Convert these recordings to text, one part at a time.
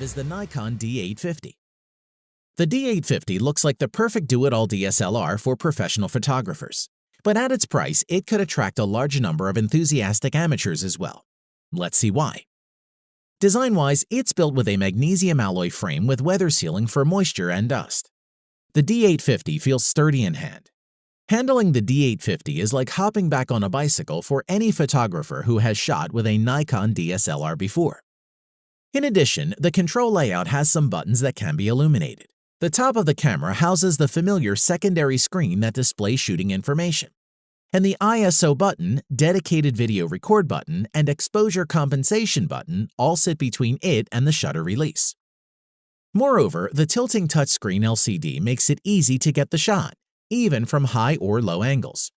is the Nikon D850. The D850 looks like the perfect do-it-all DSLR for professional photographers, but at its price, it could attract a large number of enthusiastic amateurs as well. Let's see why. Design-wise, it's built with a magnesium alloy frame with weather sealing for moisture and dust. The D850 feels sturdy in hand. Handling the D850 is like hopping back on a bicycle for any photographer who has shot with a Nikon DSLR before. In addition, the control layout has some buttons that can be illuminated. The top of the camera houses the familiar secondary screen that displays shooting information. And the ISO button, dedicated video record button, and exposure compensation button all sit between it and the shutter release. Moreover, the tilting touchscreen LCD makes it easy to get the shot, even from high or low angles.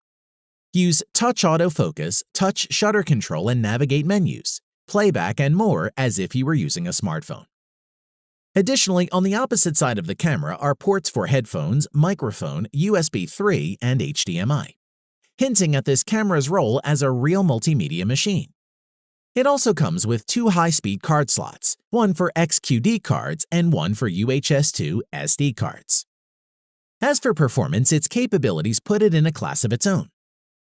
Use touch autofocus, touch shutter control, and navigate menus, playback, and more as if you were using a smartphone. Additionally, on the opposite side of the camera are ports for headphones, microphone, USB 3, and HDMI, hinting at this camera's role as a real multimedia machine. It also comes with two high-speed card slots, one for XQD cards and one for UHS-2 SD cards. As for performance, its capabilities put it in a class of its own.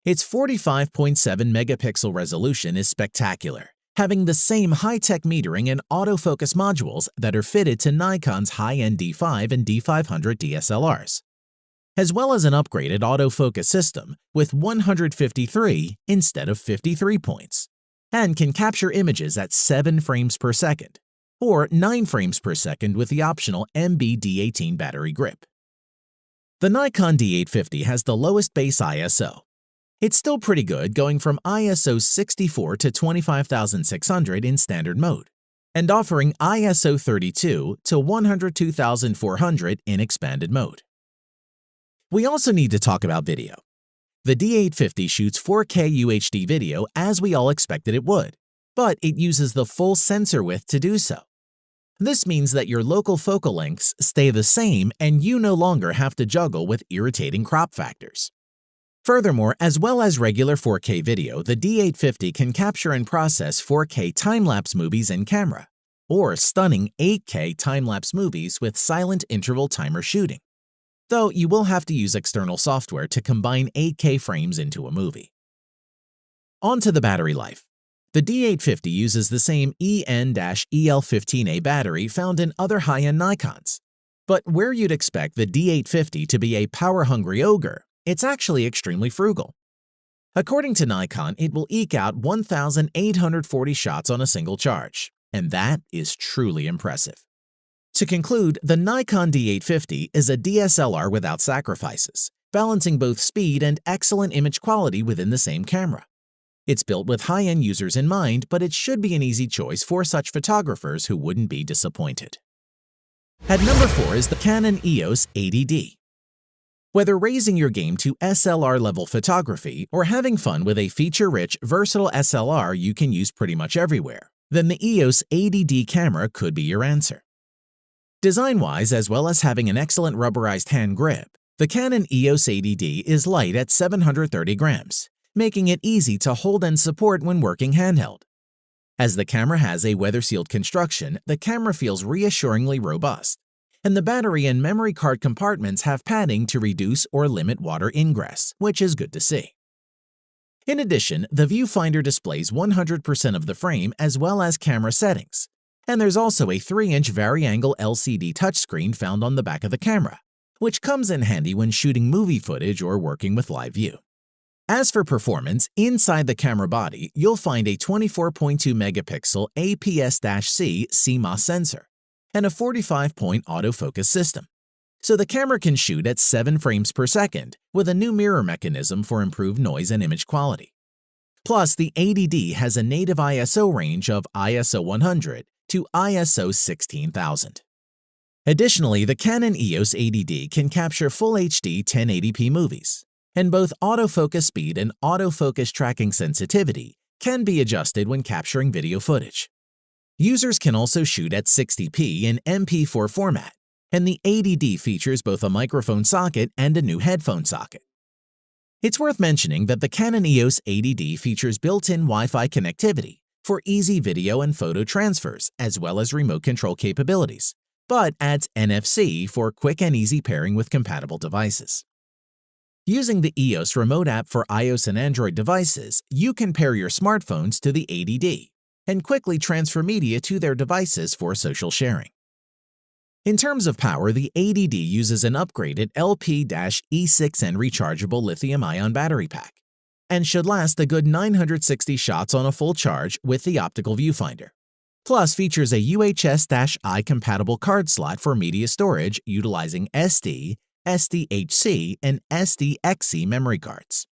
Its 45.7 megapixel resolution is spectacular, having the same high-tech metering and autofocus modules that are fitted to Nikon's high-end D5 and D500 DSLRs, as well as an upgraded autofocus system with 153 instead of 53 points, and can capture images at 7 frames per second, or 9 frames per second with the optional MB-D18 battery grip. The Nikon D850 has the lowest base ISO. It's still pretty good, going from ISO 64 to 25,600 in standard mode, and offering ISO 32 to 102,400 in expanded mode. We also need to talk about video. The D850 shoots 4K UHD video as we all expected it would, but it uses the full sensor width to do so. This means that your local focal lengths stay the same and you no longer have to juggle with irritating crop factors. Furthermore, as well as regular 4K video, the D850 can capture and process 4K time-lapse movies in camera, or stunning 8K time-lapse movies with silent interval timer shooting, though you will have to use external software to combine 8K frames into a movie. On to the battery life. The D850 uses the same EN-EL15A battery found in other high-end Nikons, but where you'd expect the D850 to be a power-hungry ogre, it's actually extremely frugal. According to Nikon, it will eke out 1,840 shots on a single charge, and that is truly impressive. To conclude, the Nikon D850 is a DSLR without sacrifices, balancing both speed and excellent image quality within the same camera. It's built with high-end users in mind, but it should be an easy choice for such photographers who wouldn't be disappointed. At number 4 is the Canon EOS AD D. Whether raising your game to SLR-level photography or having fun with a feature-rich, versatile SLR you can use pretty much everywhere, then the EOS AD D camera could be your answer. Design-wise, as well as having an excellent rubberized hand grip, the Canon EOS AD D is light at 730 grams, making it easy to hold and support when working handheld. As the camera has a weather-sealed construction, the camera feels reassuringly robust, and the battery and memory card compartments have padding to reduce or limit water ingress, which is good to see. In addition, the viewfinder displays 100% of the frame as well as camera settings, and there's also a 3-inch vari-angle LCD touchscreen found on the back of the camera, which comes in handy when shooting movie footage or working with live view. As for performance, inside the camera body, you'll find a 24.2 megapixel APS-C CMOS sensor and a 45-point autofocus system, so the camera can shoot at 7 frames per second with a new mirror mechanism for improved noise and image quality. Plus, the AD D has a native ISO range of ISO 100 to ISO 16,000. Additionally, the Canon EOS AD D can capture Full HD 1080p movies, and both autofocus speed and autofocus tracking sensitivity can be adjusted when capturing video footage. Users can also shoot at 60p in MP4 format, and the AD D features both a microphone socket and a new headphone socket. It's worth mentioning that the Canon EOS AD D features built-in Wi-Fi connectivity for easy video and photo transfers as well as remote control capabilities, but adds NFC for quick and easy pairing with compatible devices. Using the EOS remote app for iOS and Android devices, you can pair your smartphones to the ADD and quickly transfer media to their devices for social sharing. In terms of power, the ADD uses an upgraded LP-E6N rechargeable lithium-ion battery pack and should last a good 960 shots on a full charge with the optical viewfinder. Plus features a UHS-I compatible card slot for media storage utilizing SD, SDHC, and SDXC memory cards.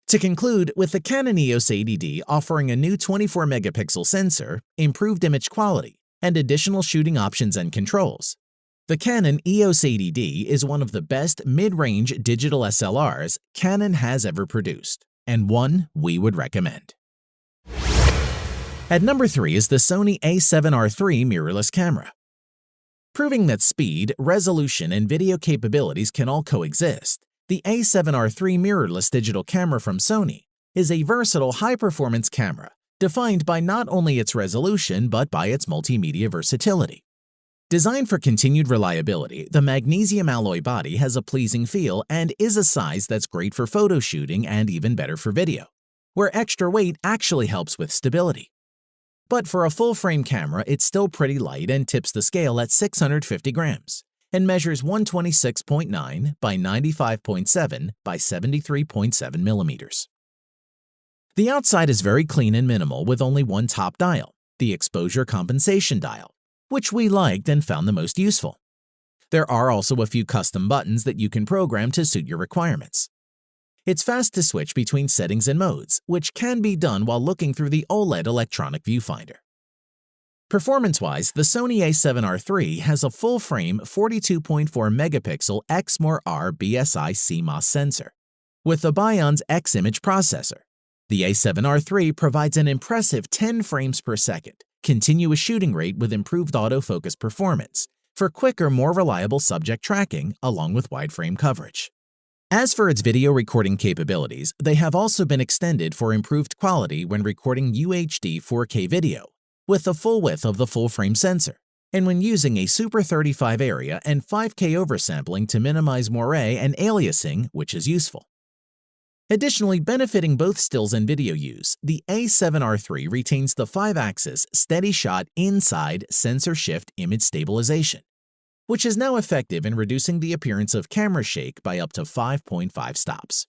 To conclude, with the Canon EOS AD D offering a new 24-megapixel sensor, improved image quality, and additional shooting options and controls, the Canon EOS AD D is one of the best mid-range digital SLRs Canon has ever produced, and one we would recommend. At number 3 is the Sony A7R3 mirrorless camera. Proving that speed, resolution, and video capabilities can all coexist, the A7R3 mirrorless digital camera from Sony is a versatile high-performance camera defined by not only its resolution but by its multimedia versatility. Designed for continued reliability, the magnesium alloy body has a pleasing feel and is a size that's great for photo shooting and even better for video, where extra weight actually helps with stability. But for a full-frame camera, it's still pretty light and tips the scale at 650 grams and measures 126.9 by 95.7 by 73.7 millimeters. The outside is very clean and minimal with only one top dial, the exposure compensation dial, which we liked and found the most useful. There are also a few custom buttons that you can program to suit your requirements. It's fast to switch between settings and modes, which can be done while looking through the OLED electronic viewfinder. Performance-wise, the Sony A7R3 has a full-frame 42.4 megapixel Exmor-R BSI CMOS sensor with the Bion's X-Image processor. The A7R3 provides an impressive 10 frames per second, continuous shooting rate with improved autofocus performance for quicker, more reliable subject tracking along with wide frame coverage. As for its video recording capabilities, they have also been extended for improved quality when recording UHD 4K video with the full width of the full-frame sensor, and when using a Super 35 area and 5K oversampling to minimize moire and aliasing, which is useful. Additionally, benefiting both stills and video use, the A7R3 retains the 5-axis steady-shot inside sensor shift image stabilization, which is now effective in reducing the appearance of camera shake by up to 5.5 stops.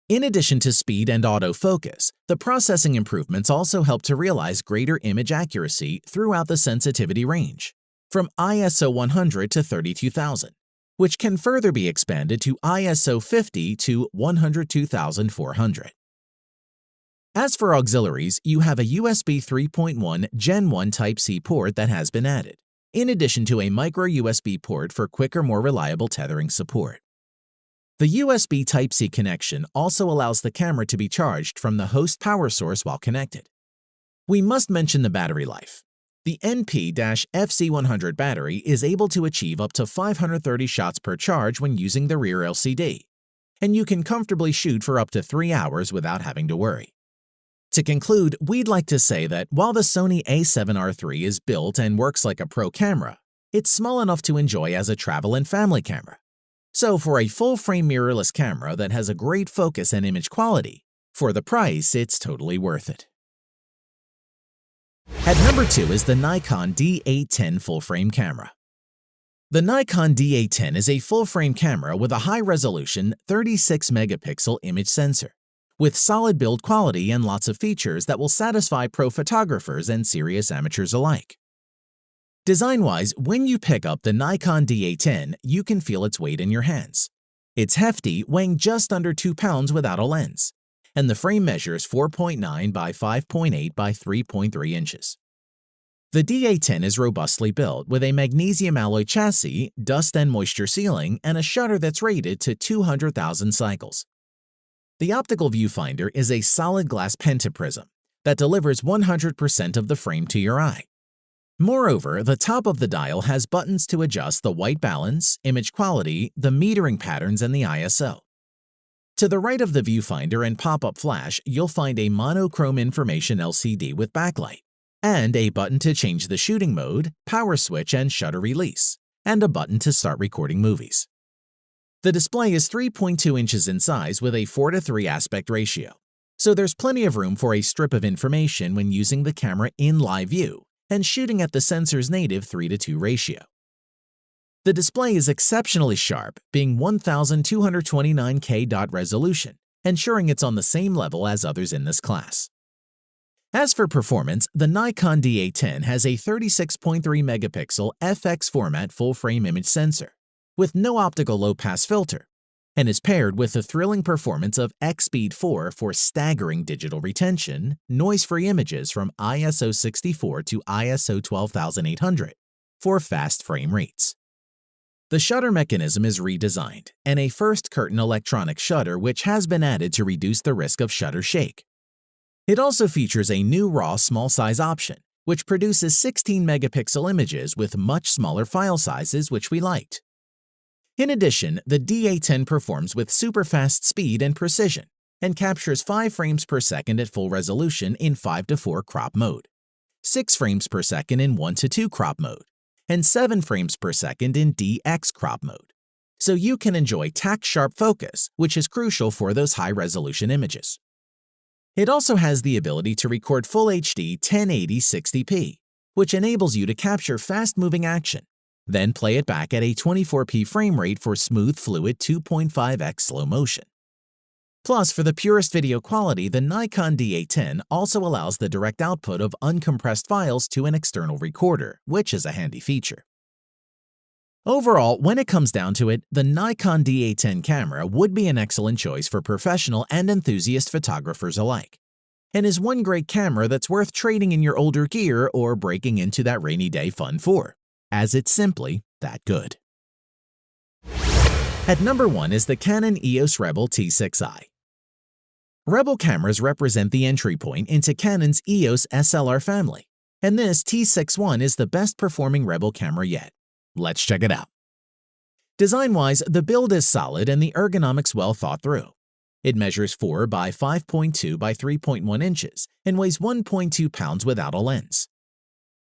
In addition to speed and autofocus, the processing improvements also help to realize greater image accuracy throughout the sensitivity range, from ISO 100 to 32,000, which can further be expanded to ISO 50 to 102,400. As for auxiliaries, you have a USB 3.1 Gen 1 Type-C port that has been added, in addition to a micro USB port for quicker, more reliable tethering support. The USB Type-C connection also allows the camera to be charged from the host power source while connected. We must mention the battery life. The NP-FC100 battery is able to achieve up to 530 shots per charge when using the rear LCD, and you can comfortably shoot for up to 3 hours without having to worry. To conclude, we'd like to say that while the Sony A7R3 is built and works like a pro camera, it's small enough to enjoy as a travel and family camera. So for a full-frame mirrorless camera that has a great focus and image quality, for the price, it's totally worth it. At number 2 is the Nikon D810 full-frame camera. The Nikon D810 is a full-frame camera with a high-resolution 36-megapixel image sensor, with solid build quality and lots of features that will satisfy pro photographers and serious amateurs alike. Design-wise, when you pick up the Nikon D810, you can feel its weight in your hands. It's hefty, weighing just under 2 pounds without a lens, and the frame measures 4.9 by 5.8 by 3.3 inches. The D810 is robustly built with a magnesium alloy chassis, dust and moisture sealing, and a shutter that's rated to 200,000 cycles. The optical viewfinder is a solid glass pentaprism that delivers 100% of the frame to your eye. Moreover, the top of the dial has buttons to adjust the white balance, image quality, the metering patterns, and the ISO. To the right of the viewfinder and pop-up flash, you'll find a monochrome information LCD with backlight, and a button to change the shooting mode, power switch, and shutter release, and a button to start recording movies. The display is 3.2 inches in size with a 4:3 aspect ratio, so there's plenty of room for a strip of information when using the camera in live view and shooting at the sensor's native 3:2 ratio. The display is exceptionally sharp, being 1229K dot resolution, ensuring it's on the same level as others in this class. As for performance, the Nikon D810 has a 36.3 megapixel FX format full-frame image sensor with no optical low-pass filter, and is paired with the thrilling performance of X-Speed 4 for staggering digital retention, noise-free images from ISO 64 to ISO 12800 for fast frame rates. The shutter mechanism is redesigned, and a first-curtain electronic shutter which has been added to reduce the risk of shutter shake. It also features a new RAW small-size option, which produces 16-megapixel images with much smaller file sizes, which we liked. In addition, the D810 performs with super-fast speed and precision, and captures 5 frames per second at full resolution in 5:4 crop mode, 6 frames per second in 1:2 crop mode, and 7 frames per second in DX crop mode, so you can enjoy tack-sharp focus, which is crucial for those high-resolution images. It also has the ability to record Full HD 1080 60p, which enables you to capture fast-moving action, then play it back at a 24p frame rate for smooth, fluid 2.5x slow motion. Plus, for the purest video quality, the Nikon D810 also allows the direct output of uncompressed files to an external recorder, which is a handy feature. Overall, when it comes down to it, the Nikon D810 camera would be an excellent choice for professional and enthusiast photographers alike, and is one great camera that's worth trading in your older gear or breaking into that rainy day fun for, as it's simply that good. At number 1 is the Canon EOS Rebel T6i. Rebel cameras represent the entry point into Canon's EOS SLR family, and this T6i is the best performing Rebel camera yet. Let's check it out. Design-wise, the build is solid and the ergonomics well thought through. It measures 4 by 5.2 by 3.1 inches and weighs 1.2 pounds without a lens.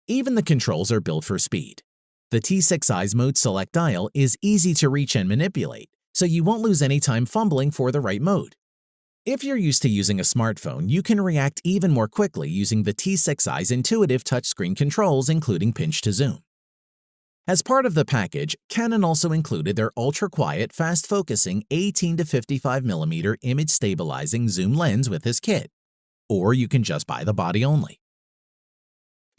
Even the controls are built for speed. The T6i's mode select dial is easy to reach and manipulate, so you won't lose any time fumbling for the right mode. If you're used to using a smartphone, you can react even more quickly using the T6i's intuitive touchscreen controls, including pinch to zoom. As part of the package, Canon also included their ultra-quiet, fast-focusing 18 to 55mm image-stabilizing zoom lens with this kit, or you can just buy the body only.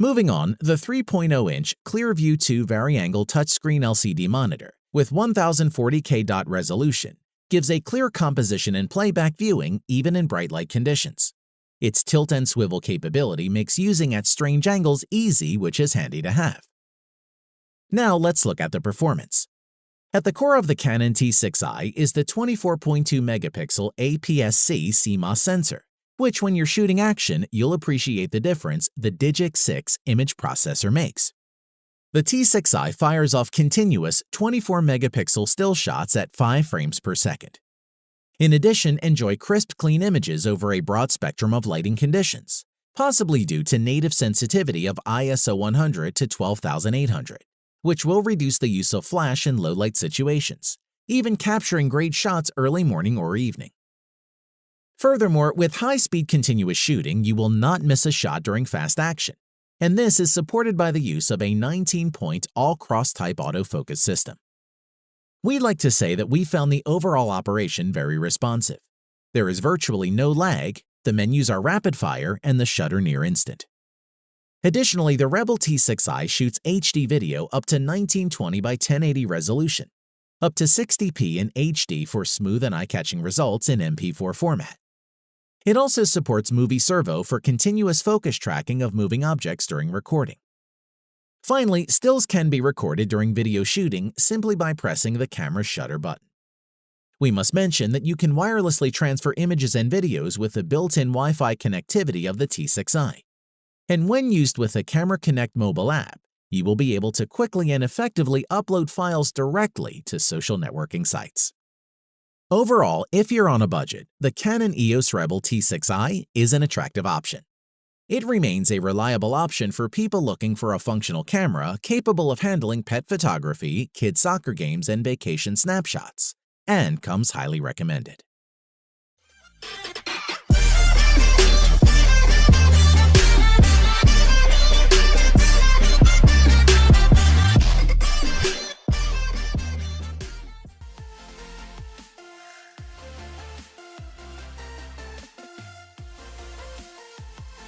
Moving on, the 3.0-inch ClearView 2 vari-angle touchscreen LCD monitor with 1040K dot resolution gives a clear composition and playback viewing even in bright light conditions. Its tilt and swivel capability makes using at strange angles easy, which is handy to have. Now let's look at the performance. At the core of the Canon T6i is the 24.2 megapixel APS-C CMOS sensor, which when you're shooting action, you'll appreciate the difference the Digic 6 image processor makes. The T6i fires off continuous 24-megapixel still shots at 5 frames per second. In addition, enjoy crisp, clean images over a broad spectrum of lighting conditions, possibly due to native sensitivity of ISO 100 to 12,800, which will reduce the use of flash in low-light situations, even capturing great shots early morning or evening. Furthermore, with high-speed continuous shooting, you will not miss a shot during fast action, and this is supported by the use of a 19-point all-cross-type autofocus system. We like to say that we found the overall operation very responsive. There is virtually no lag, the menus are rapid-fire, and the shutter near instant. Additionally, the Rebel T6i shoots HD video up to 1920 by 1080 resolution, up to 60p in HD for smooth and eye-catching results in MP4 format. It also supports Movie Servo for continuous focus tracking of moving objects during recording. Finally, stills can be recorded during video shooting simply by pressing the camera's shutter button. We must mention that you can wirelessly transfer images and videos with the built-in Wi-Fi connectivity of the T6i. And when used with the Camera Connect mobile app, you will be able to quickly and effectively upload files directly to social networking sites. Overall, if you're on a budget, the Canon EOS Rebel T6i is an attractive option. It remains a reliable option for people looking for a functional camera capable of handling pet photography, kid soccer games, and vacation snapshots, and comes highly recommended.